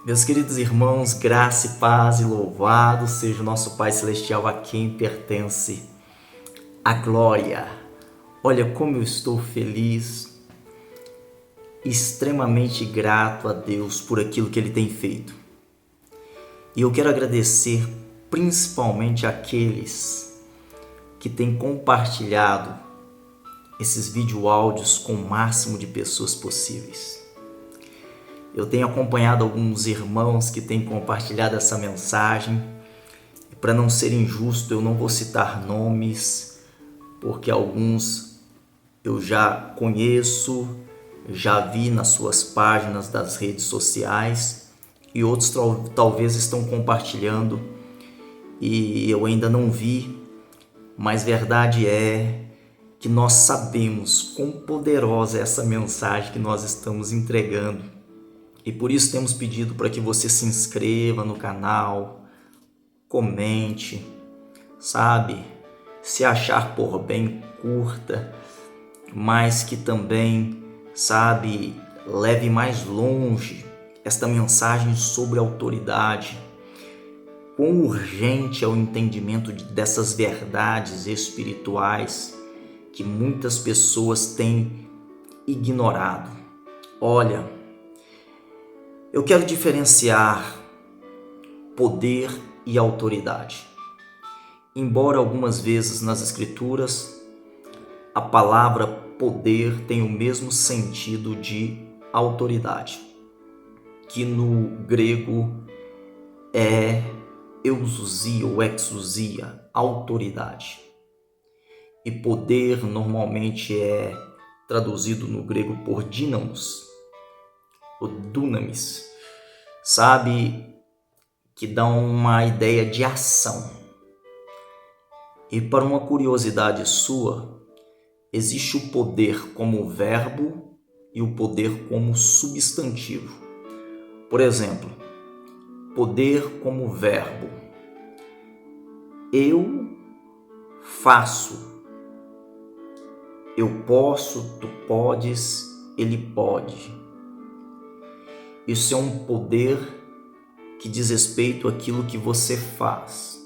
Meus queridos irmãos, graça e paz e louvado seja o nosso Pai Celestial, a quem pertence a glória. Olha como eu estou feliz, extremamente grato a Deus por aquilo que Ele tem feito. E eu quero agradecer principalmente àqueles que têm compartilhado esses vídeo-áudios com o máximo de pessoas possíveis. Eu tenho acompanhado alguns irmãos que têm compartilhado essa mensagem. E para não ser injusto, eu não vou citar nomes, porque alguns eu já conheço, já vi nas suas páginas das redes sociais e outros talvez estão compartilhando e eu ainda não vi, mas verdade é que nós sabemos quão poderosa é essa mensagem que nós estamos entregando. E por isso temos pedido para que você se inscreva no canal, comente, sabe? Se achar por bem, curta, mas que também, sabe, leve mais longe esta mensagem sobre autoridade. Quão urgente é o entendimento dessas verdades espirituais que muitas pessoas têm ignorado. Olha, eu quero diferenciar poder e autoridade. Embora algumas vezes nas Escrituras a palavra poder tenha o mesmo sentido de autoridade, que no grego é exousia ou exousia, autoridade. E poder normalmente é traduzido no grego por dínamos, o dunamis, sabe, que dá uma ideia de ação. E para uma curiosidade sua, existe o poder como verbo e o poder como substantivo. Por exemplo, poder como verbo. Eu faço. Eu posso, tu podes, ele pode. Isso é um poder que diz respeito àquilo que você faz.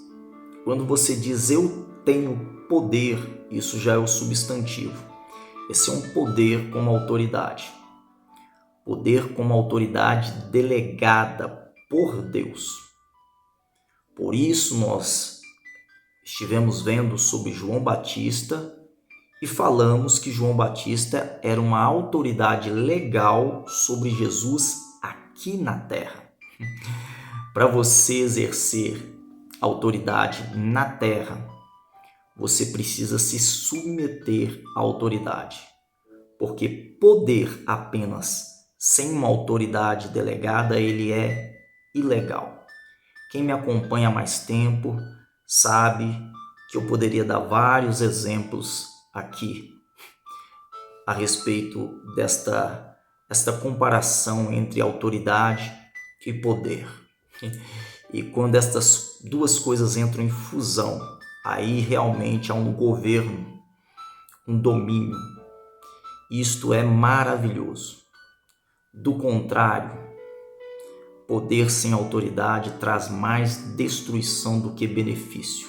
Quando você diz eu tenho poder, isso já é o substantivo. Esse é um poder como autoridade. Poder como autoridade delegada por Deus. Por isso nós estivemos vendo sobre João Batista e falamos que João Batista era uma autoridade legal sobre Jesus aqui na terra. Para você exercer autoridade na terra, você precisa se submeter à autoridade, porque poder apenas sem uma autoridade delegada, ele é ilegal. Quem me acompanha há mais tempo sabe que eu poderia dar vários exemplos aqui a respeito desta comparação entre autoridade e poder. E quando estas duas coisas entram em fusão, aí realmente há um governo, um domínio. Isto é maravilhoso. Do contrário, poder sem autoridade traz mais destruição do que benefício.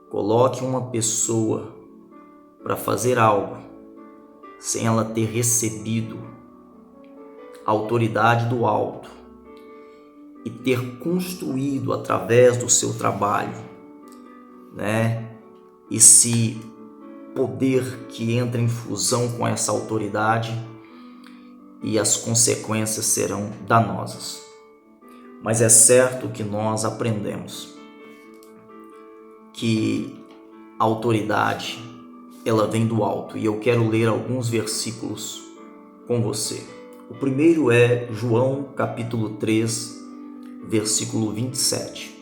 Coloque uma pessoa para fazer algo sem ela ter recebido a autoridade do alto e ter construído através do seu trabalho, esse poder que entra em fusão com essa autoridade, e as consequências serão danosas. Mas é certo que nós aprendemos que a autoridade ela vem do alto, e eu quero ler alguns versículos com você. O primeiro é João capítulo 3, versículo 27.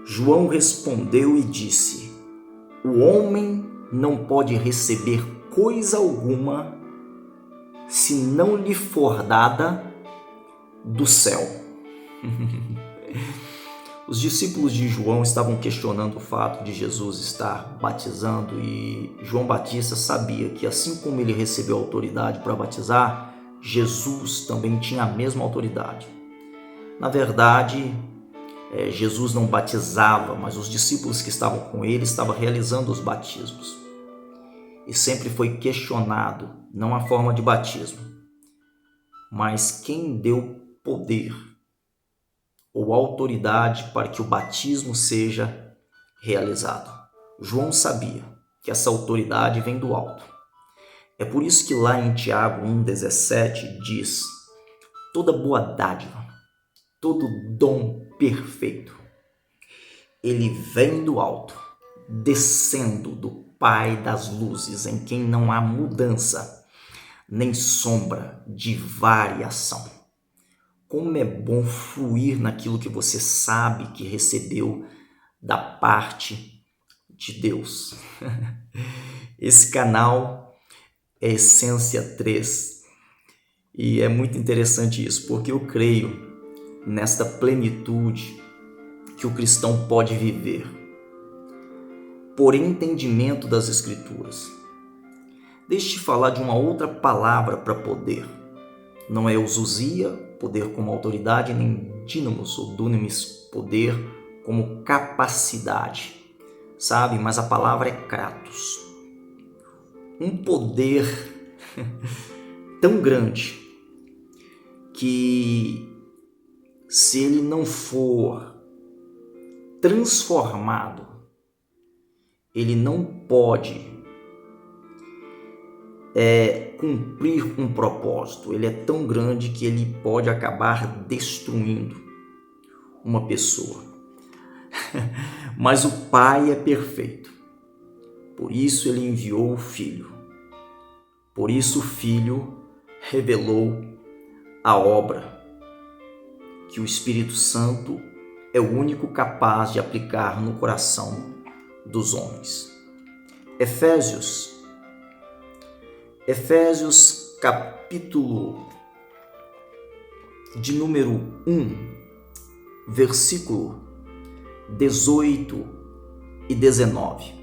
João respondeu e disse: o homem não pode receber coisa alguma se não lhe for dada do céu. Os discípulos de João estavam questionando o fato de Jesus estar batizando, e João Batista sabia que assim como ele recebeu autoridade para batizar, Jesus também tinha a mesma autoridade. Na verdade, Jesus não batizava, mas os discípulos que estavam com ele estavam realizando os batismos. E sempre foi questionado, não a forma de batismo, mas quem deu poder ou autoridade para que o batismo seja realizado. João sabia que essa autoridade vem do alto. É por isso que lá em Tiago 1,17 diz: toda boa dádiva, todo dom perfeito, ele vem do alto, descendo do Pai das luzes, em quem não há mudança, nem sombra de variação. Como é bom fluir naquilo que você sabe que recebeu da parte de Deus. Esse canal é Essência 3 e é muito interessante isso, porque eu creio nesta plenitude que o cristão pode viver por entendimento das Escrituras. Deixa eu te falar de uma outra palavra para poder. Não é ousia, poder como autoridade, nem dínamos ou dunamis, poder como capacidade, sabe? Mas a palavra é kratos. Um poder tão grande que, se ele não for transformado, ele não pode cumprir um propósito. Ele é tão grande que ele pode acabar destruindo uma pessoa. Mas o Pai é perfeito. Por isso ele enviou o Filho. Por isso o Filho revelou a obra que o Espírito Santo é o único capaz de aplicar no coração dos homens. Efésios capítulo de número 1, versículo 18 e 19.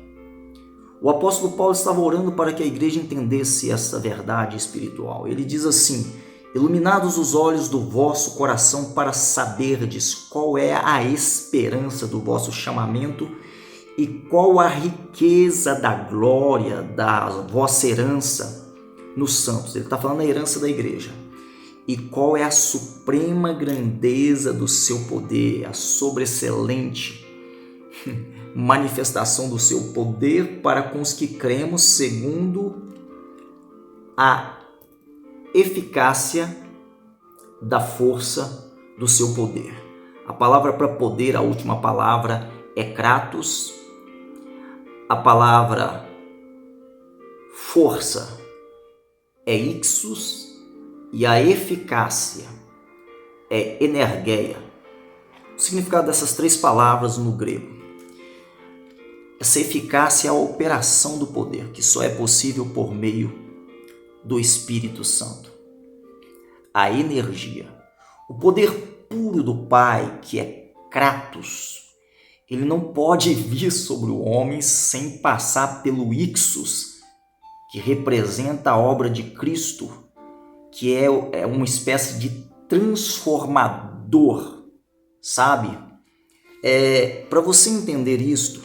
O apóstolo Paulo estava orando para que a igreja entendesse essa verdade espiritual. Ele diz assim: iluminados os olhos do vosso coração para saberdes qual é a esperança do vosso chamamento e qual a riqueza da glória da vossa herança nos santos. Ele está falando da herança da igreja. E qual é a suprema grandeza do seu poder, a sobreexcelente manifestação do seu poder para com os que cremos, segundo a eficácia da força do seu poder. A palavra para poder, a última palavra, é kratos. A palavra força é ixos e a eficácia é energeia. O significado dessas três palavras no grego: essa eficácia é a operação do poder, que só é possível por meio do Espírito Santo. A energia, o poder puro do Pai, que é kratos, ele não pode vir sobre o homem sem passar pelo ixos, que representa a obra de Cristo, que é uma espécie de transformador, sabe? Para você entender isto,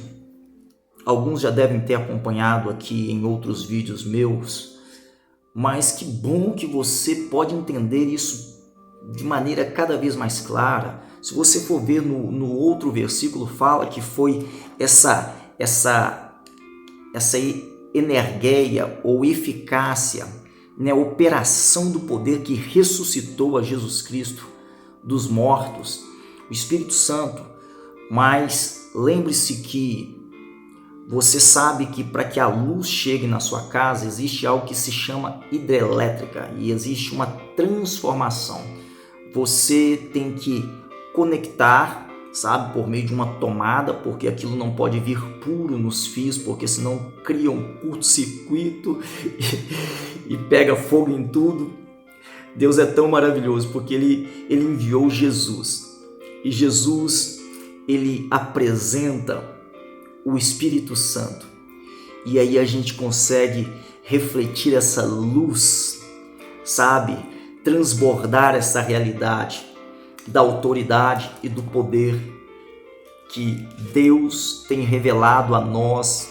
alguns já devem ter acompanhado aqui em outros vídeos meus, mas que bom que você pode entender isso de maneira cada vez mais clara. Se você for ver no outro versículo, fala que foi essa energeia ou eficácia, né, operação do poder que ressuscitou a Jesus Cristo dos mortos, o Espírito Santo. Mas lembre-se que você sabe que para que a luz chegue na sua casa existe algo que se chama hidrelétrica e existe uma transformação. Você tem que conectar, sabe, por meio de uma tomada, porque aquilo não pode vir puro nos fios, porque senão cria um curto-circuito e pega fogo em tudo. Deus é tão maravilhoso porque ele enviou Jesus, e Jesus, ele apresenta o Espírito Santo, e aí a gente consegue refletir essa luz, sabe, transbordar essa realidade da autoridade e do poder que Deus tem revelado a nós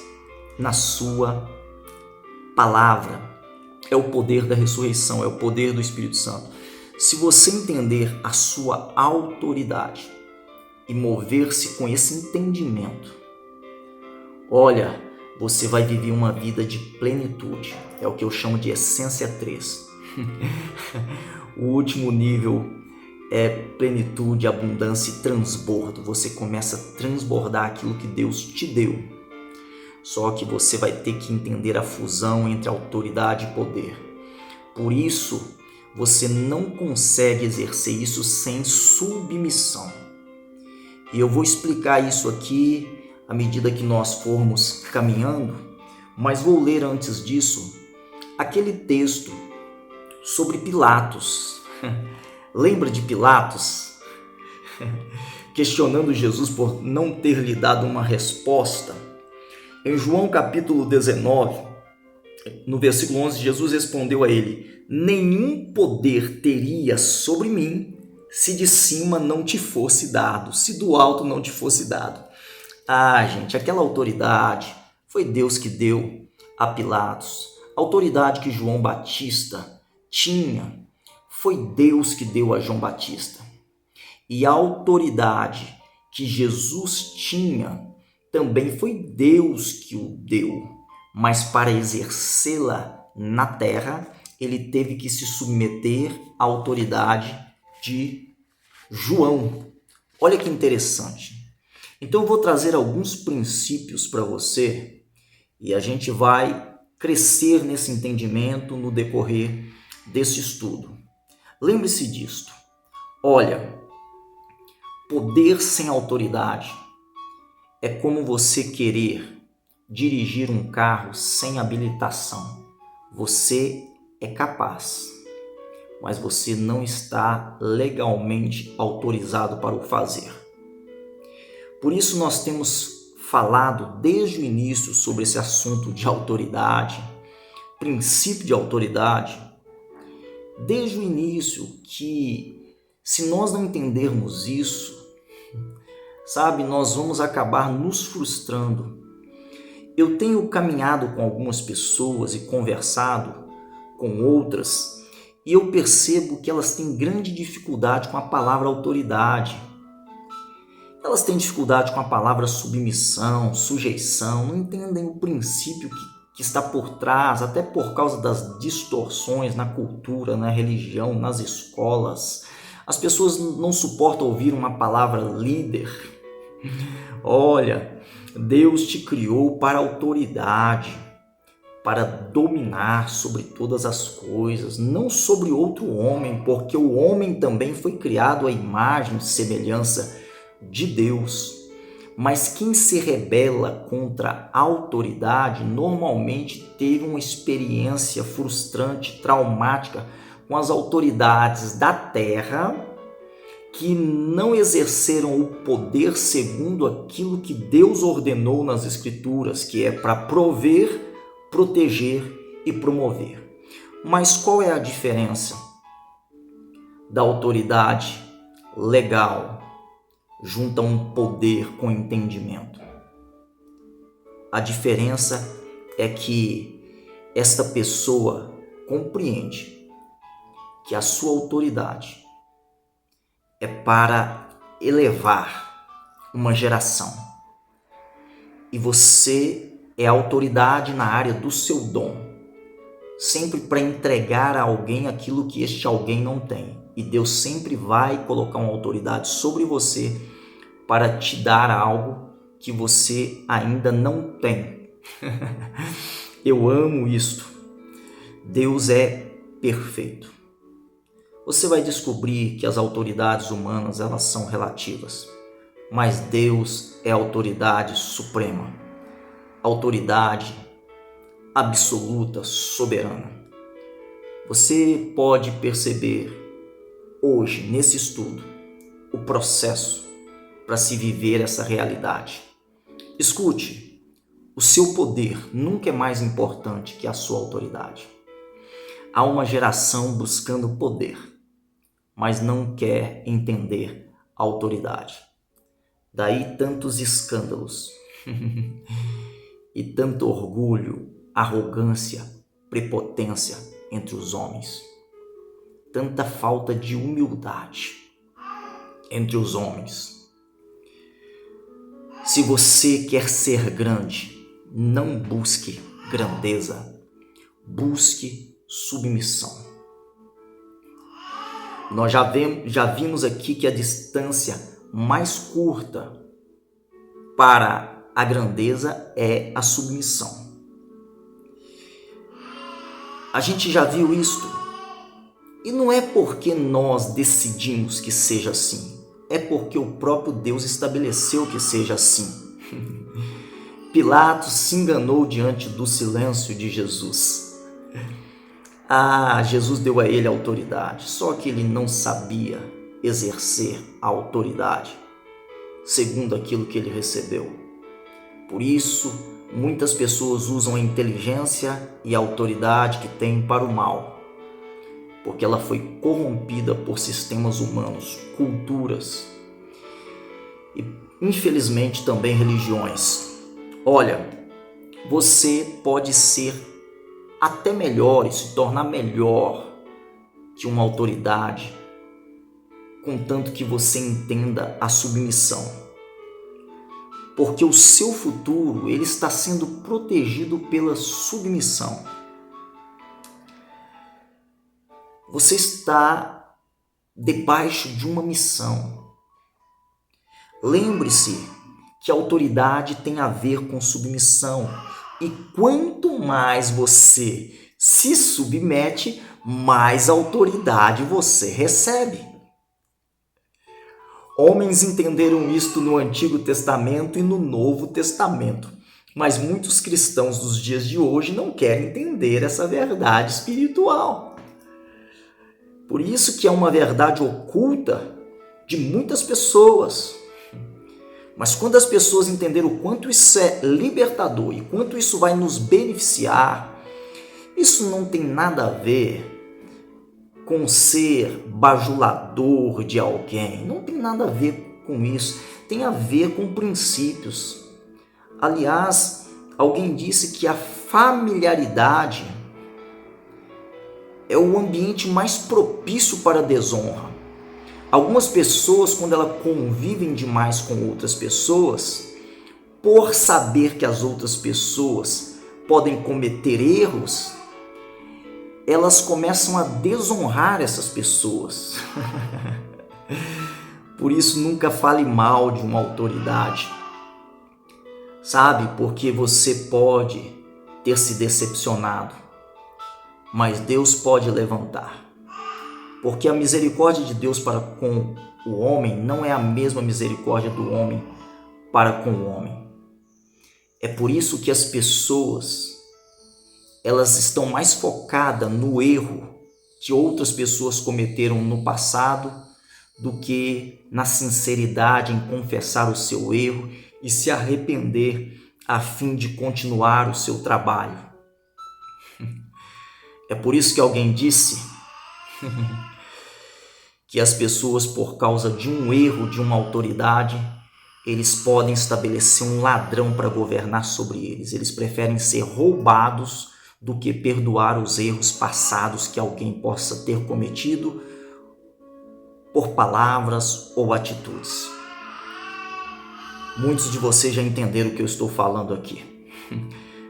na sua palavra. É o poder da ressurreição, é o poder do Espírito Santo. Se você entender a sua autoridade e mover-se com esse entendimento, olha, você vai viver uma vida de plenitude. É o que eu chamo de essência 3. O último nível é plenitude, abundância e transbordo. Você começa a transbordar aquilo que Deus te deu. Só que você vai ter que entender a fusão entre autoridade e poder. Por isso, você não consegue exercer isso sem submissão. E eu vou explicar isso aqui à medida que nós formos caminhando, mas vou ler antes disso aquele texto sobre Pilatos. Lembra de Pilatos? Questionando Jesus por não ter lhe dado uma resposta. Em João capítulo 19, no versículo 11, Jesus respondeu a ele: nenhum poder teria sobre mim se de cima não te fosse dado, se do alto não te fosse dado. Gente, aquela autoridade foi Deus que deu a Pilatos. A autoridade que João Batista tinha foi Deus que deu a João Batista. E a autoridade que Jesus tinha também foi Deus que o deu. Mas para exercê-la na terra, ele teve que se submeter à autoridade de João. Olha que interessante. Então eu vou trazer alguns princípios para você e a gente vai crescer nesse entendimento no decorrer desse estudo. Lembre-se disto. Olha, poder sem autoridade é como você querer dirigir um carro sem habilitação. Você é capaz, mas você não está legalmente autorizado para o fazer. Por isso nós temos falado desde o início sobre esse assunto de autoridade, princípio de autoridade, desde o início, que se nós não entendermos isso, nós vamos acabar nos frustrando. Eu tenho caminhado com algumas pessoas e conversado com outras, e eu percebo que elas têm grande dificuldade com a palavra autoridade. Elas têm dificuldade com a palavra submissão, sujeição, não entendem o princípio que está por trás, até por causa das distorções na cultura, na religião, nas escolas. As pessoas não suportam ouvir uma palavra líder. Olha, Deus te criou para autoridade, para dominar sobre todas as coisas, não sobre outro homem, porque o homem também foi criado à imagem e semelhança de Deus. Mas quem se rebela contra a autoridade normalmente teve uma experiência frustrante, traumática com as autoridades da terra, que não exerceram o poder segundo aquilo que Deus ordenou nas Escrituras, que é para prover, proteger e promover. Mas qual é a diferença da autoridade legal junto a um poder com entendimento? A diferença é que esta pessoa compreende que a sua autoridade é para elevar uma geração. E você é autoridade na área do seu dom, sempre para entregar a alguém aquilo que este alguém não tem. E Deus sempre vai colocar uma autoridade sobre você para te dar algo que você ainda não tem. Eu amo isto. Deus é perfeito. Você vai descobrir que as autoridades humanas, elas são relativas, mas Deus é a autoridade suprema, autoridade absoluta, soberana. Você pode perceber hoje, nesse estudo, o processo para se viver essa realidade. Escute, o seu poder nunca é mais importante que a sua autoridade. há uma geração buscando poder, mas não quer entender a autoridade. Daí tantos escândalos e tanto orgulho, arrogância, prepotência entre os homens. Tanta falta de humildade entre os homens. Se você quer ser grande, não busque grandeza, busque submissão. Nós já vimos aqui que a distância mais curta para a grandeza é a submissão. A gente já viu isto. E não é porque nós decidimos que seja assim, é porque o próprio Deus estabeleceu que seja assim. Pilatos se enganou diante do silêncio de Jesus. Jesus deu a ele autoridade, só que ele não sabia exercer a autoridade segundo aquilo que ele recebeu. Por isso, muitas pessoas usam a inteligência e a autoridade que têm para o mal, porque ela foi corrompida por sistemas humanos, culturas e, infelizmente, também religiões. Olha, você pode ser até melhor e se tornar melhor que uma autoridade, contanto que você entenda a submissão. Porque o seu futuro, ele está sendo protegido pela submissão. Você está debaixo de uma missão. Lembre-se que a autoridade tem a ver com submissão. E quanto mais você se submete, mais autoridade você recebe. Homens entenderam isto no Antigo Testamento e no Novo Testamento. Mas muitos cristãos dos dias de hoje não querem entender essa verdade espiritual. Por isso que é uma verdade oculta de muitas pessoas. Mas quando as pessoas entenderem o quanto isso é libertador e quanto isso vai nos beneficiar, isso não tem nada a ver com ser bajulador de alguém. Não tem nada a ver com isso. Tem a ver com princípios. Aliás, alguém disse que a familiaridade é o ambiente mais propício para a desonra. Algumas pessoas, quando elas convivem demais com outras pessoas, por saber que as outras pessoas podem cometer erros, elas começam a desonrar essas pessoas. Por isso, nunca fale mal de uma autoridade. Sabe? Porque você pode ter se decepcionado, mas Deus pode levantar. Porque a misericórdia de Deus para com o homem não é a mesma misericórdia do homem para com o homem. É por isso que as pessoas, elas estão mais focadas no erro que outras pessoas cometeram no passado do que na sinceridade em confessar o seu erro e se arrepender a fim de continuar o seu trabalho. É por isso que alguém disse que as pessoas, por causa de um erro de uma autoridade, eles podem estabelecer um ladrão para governar sobre eles. Eles preferem ser roubados do que perdoar os erros passados que alguém possa ter cometido por palavras ou atitudes. Muitos de vocês já entenderam o que eu estou falando aqui.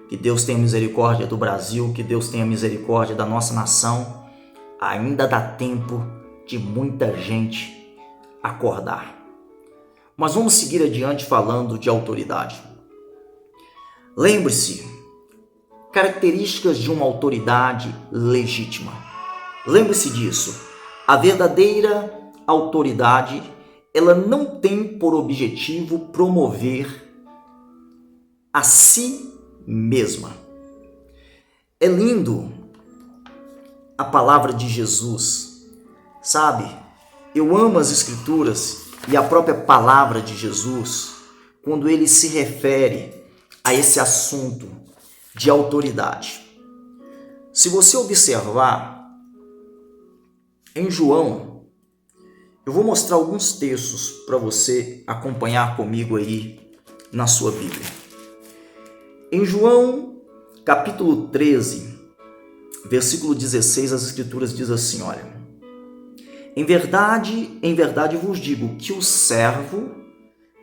Que Deus tenha misericórdia do Brasil, que Deus tenha misericórdia da nossa nação. Ainda dá tempo de muita gente acordar. Mas vamos seguir adiante falando de autoridade. Lembre-se, características de uma autoridade legítima. Lembre-se disso. A verdadeira autoridade, ela não tem por objetivo promover a si mesma. É lindo a palavra de Jesus. Sabe, eu amo as Escrituras e a própria palavra de Jesus quando ele se refere a esse assunto de autoridade. Se você observar, Em João, eu vou mostrar alguns textos para você acompanhar comigo aí na sua Bíblia. Em João, capítulo 13, versículo 16, as Escrituras diz assim, olha: em verdade vos digo que o servo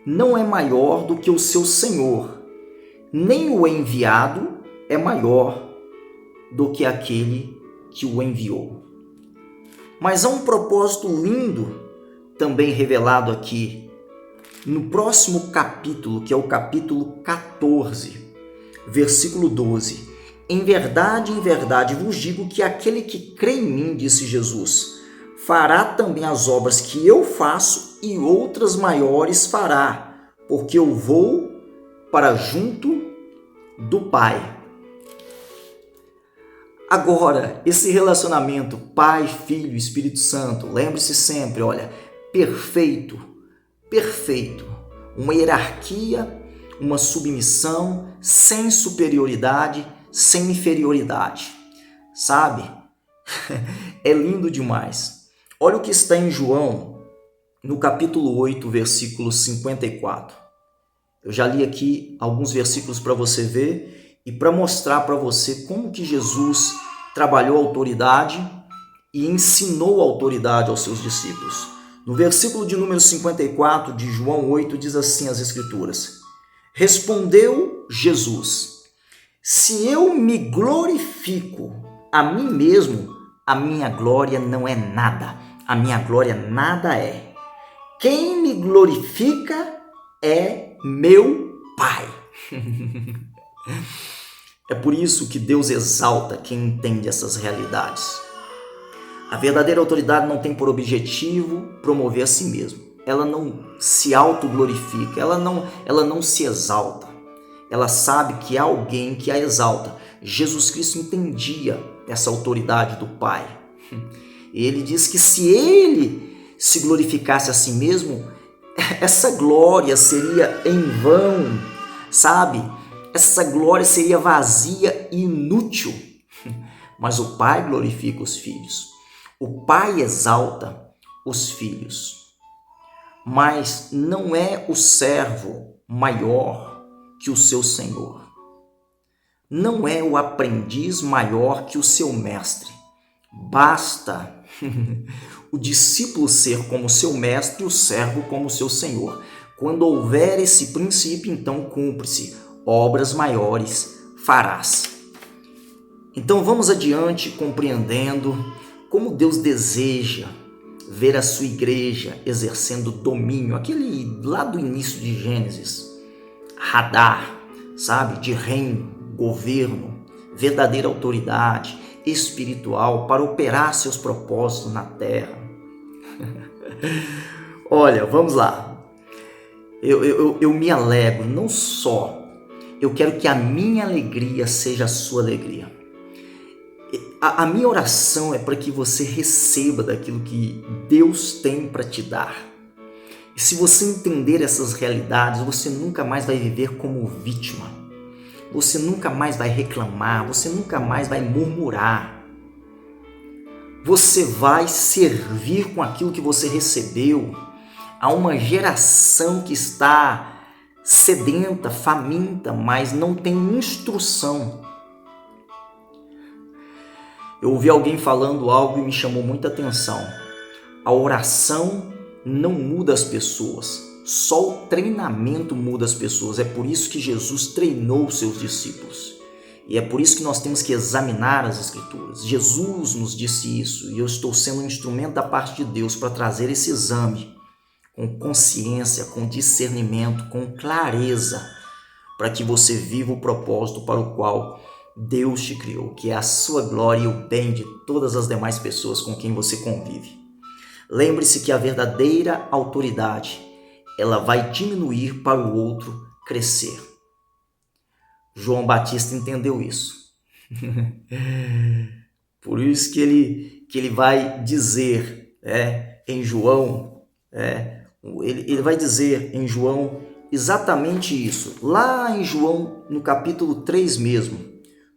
não é maior do que o seu senhor, nem o enviado é maior do que aquele que o enviou. Mas há um propósito lindo também revelado aqui no próximo capítulo, que é o capítulo 14, versículo 12. Em verdade vos digo que aquele que crê em mim, disse Jesus, fará também as obras que eu faço e outras maiores fará, porque eu vou para junto do Pai. Agora, esse relacionamento Pai, Filho, Espírito Santo, lembre-se sempre, olha, perfeito, uma hierarquia, uma submissão, sem superioridade, sem inferioridade, sabe? É lindo demais. Olha o que está em João, no capítulo 8, versículo 54. Eu já li aqui alguns versículos para você ver e para mostrar para você como que Jesus trabalhou a autoridade e ensinou a autoridade aos seus discípulos. No versículo de número 54 de João 8 diz assim as Escrituras: respondeu Jesus: se eu me glorifico a mim mesmo, a minha glória não é nada, a minha glória nada é. Quem me glorifica é meu Pai. É por isso que Deus exalta quem entende essas realidades. A verdadeira autoridade não tem por objetivo promover a si mesmo. Ela não se autoglorifica, ela não se exalta. Ela sabe que há alguém que a exalta. Jesus Cristo entendia essa autoridade do Pai. Ele diz que se ele se glorificasse a si mesmo, essa glória seria em vão, sabe? Essa glória seria vazia e inútil. Mas o Pai glorifica os filhos. O Pai exalta os filhos. Mas não é o servo maior que o seu senhor. Não é o aprendiz maior que o seu mestre. Basta o discípulo ser como seu mestre e o servo como seu senhor. Quando houver esse princípio, então cumpre-se. Obras maiores farás. Então vamos adiante compreendendo como Deus deseja ver a sua igreja exercendo domínio, aquele lá do início de Gênesis, radar, sabe, de reino, governo, verdadeira autoridade espiritual para operar seus propósitos na terra. Olha, vamos lá. Eu me alegro, não só, eu quero que a minha alegria seja a sua alegria. A minha oração é para que você receba daquilo que Deus tem para te dar. E se você entender essas realidades, você nunca mais vai viver como vítima. Você nunca mais vai reclamar, você nunca mais vai murmurar. Você vai servir com aquilo que você recebeu a uma geração que está sedenta, faminta, mas não tem instrução. Eu ouvi alguém falando algo e me chamou muita atenção. A oração não muda as pessoas, só o treinamento muda as pessoas. É por isso que Jesus treinou os seus discípulos. E é por isso que nós temos que examinar as Escrituras. Jesus nos disse isso e eu estou sendo um instrumento da parte de Deus para trazer esse exame com consciência, com discernimento, com clareza, para que você viva o propósito para o qual Deus te criou, que é a sua glória e o bem de todas as demais pessoas com quem você convive. Lembre-se que a verdadeira autoridade, ela vai diminuir para o outro crescer. João Batista entendeu isso. Por isso que ele vai dizer em João, ele vai dizer em João exatamente isso. Lá em João, no capítulo 3 mesmo,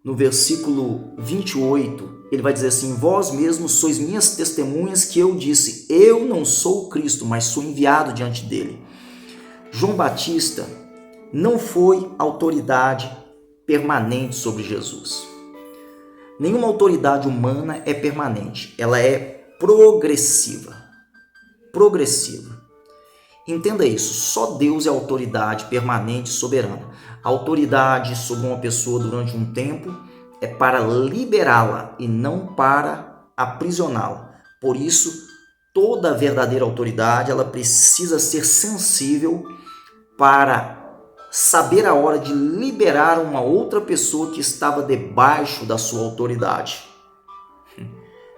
no versículo 28, ele vai dizer assim: vós mesmos sois minhas testemunhas que eu disse, eu não sou o Cristo, mas sou enviado diante dele. João Batista não foi autoridade permanente sobre Jesus. Nenhuma autoridade humana é permanente, ela é progressiva. Progressiva. Entenda isso, só Deus é autoridade permanente e soberana. A autoridade sobre uma pessoa durante um tempo é para liberá-la e não para aprisioná-la. Por isso, toda verdadeira autoridade ela precisa ser sensível para saber a hora de liberar uma outra pessoa que estava debaixo da sua autoridade.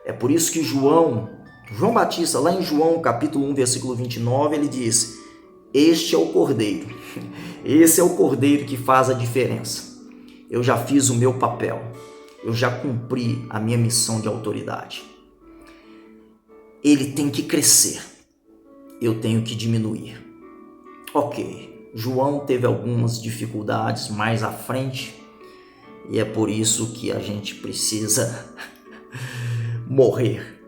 É por isso que João Batista, lá em João capítulo 1, versículo 29, ele diz: este é o Cordeiro, esse é o Cordeiro que faz a diferença. Eu já fiz o meu papel, eu já cumpri a minha missão de autoridade. Ele tem que crescer, eu tenho que diminuir. Ok. João teve algumas dificuldades mais à frente e é por isso que a gente precisa morrer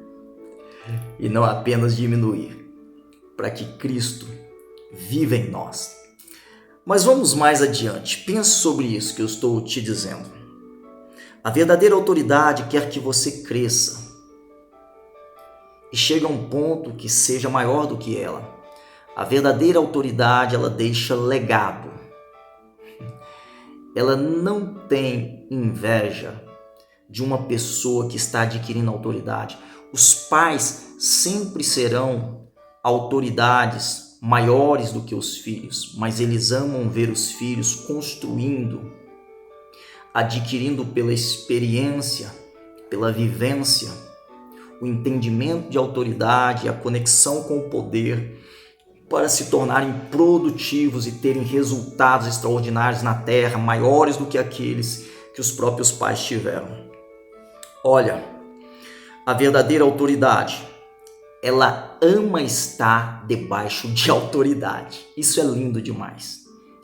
e não apenas diminuir, para que Cristo viva em nós. Mas vamos mais adiante, pense sobre isso que eu estou te dizendo. A verdadeira autoridade quer que você cresça e chegue a um ponto que seja maior do que ela. A verdadeira autoridade, ela deixa legado. Ela não tem inveja de uma pessoa que está adquirindo autoridade. Os pais sempre serão autoridades maiores do que os filhos, mas eles amam ver os filhos construindo, adquirindo pela experiência, pela vivência, o entendimento de autoridade, a conexão com o poder, para se tornarem produtivos e terem resultados extraordinários na terra, maiores do que aqueles que os próprios pais tiveram. Olha, a verdadeira autoridade, ela ama estar debaixo de autoridade. Isso é lindo demais.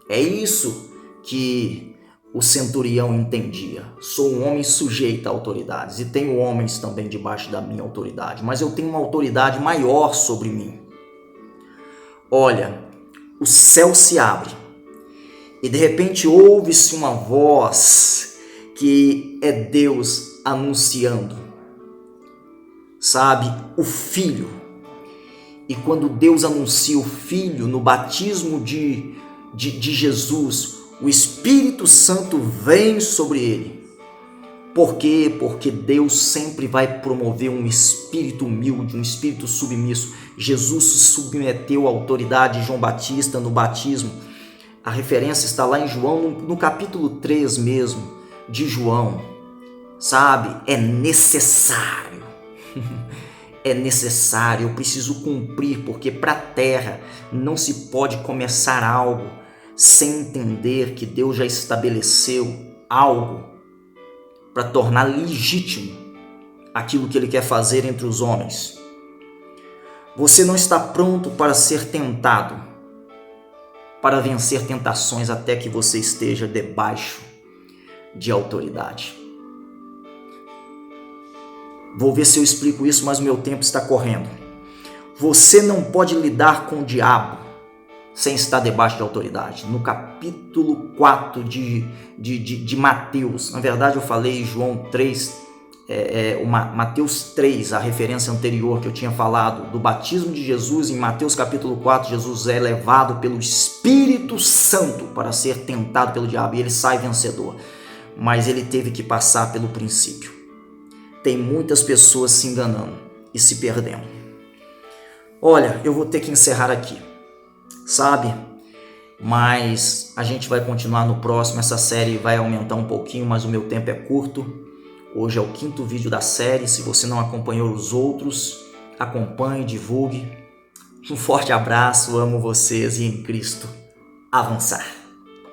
É isso que o centurião entendia. Sou um homem sujeito a autoridades e tenho homens também debaixo da minha autoridade, mas eu tenho uma autoridade maior sobre mim. Olha, o céu se abre e de repente ouve-se uma voz que é Deus anunciando, sabe, o Filho. E quando Deus anuncia o Filho no batismo de Jesus, o Espírito Santo vem sobre ele. Por quê? Porque Deus sempre vai promover um espírito humilde, um espírito submisso. Jesus se submeteu à autoridade de João Batista no batismo. A referência está lá em João, no capítulo 3 mesmo, de João. Sabe? É necessário. É necessário, eu preciso cumprir, porque para a terra não se pode começar algo sem entender que Deus já estabeleceu algo para tornar legítimo aquilo que Ele quer fazer entre os homens. Você não está pronto para ser tentado, para vencer tentações até que você esteja debaixo de autoridade. Vou ver se eu explico isso, mas o meu tempo está correndo. Você não pode lidar com o diabo sem estar debaixo de autoridade. No capítulo 4 de Mateus, na verdade eu falei João 3, Mateus 3, a referência anterior que eu tinha falado do batismo de Jesus. Em Mateus capítulo 4, Jesus é levado pelo Espírito Santo para ser tentado pelo diabo e ele sai vencedor. Mas ele teve que passar pelo princípio. Tem muitas pessoas se enganando e se perdendo. Olha, eu vou ter que encerrar aqui, sabe? Mas a gente vai continuar no próximo. Essa série vai aumentar um pouquinho, mas o meu tempo é curto. Hoje é o 5º vídeo da série. Se você não acompanhou os outros, acompanhe, divulgue. Um forte abraço, amo vocês e em Cristo avançar.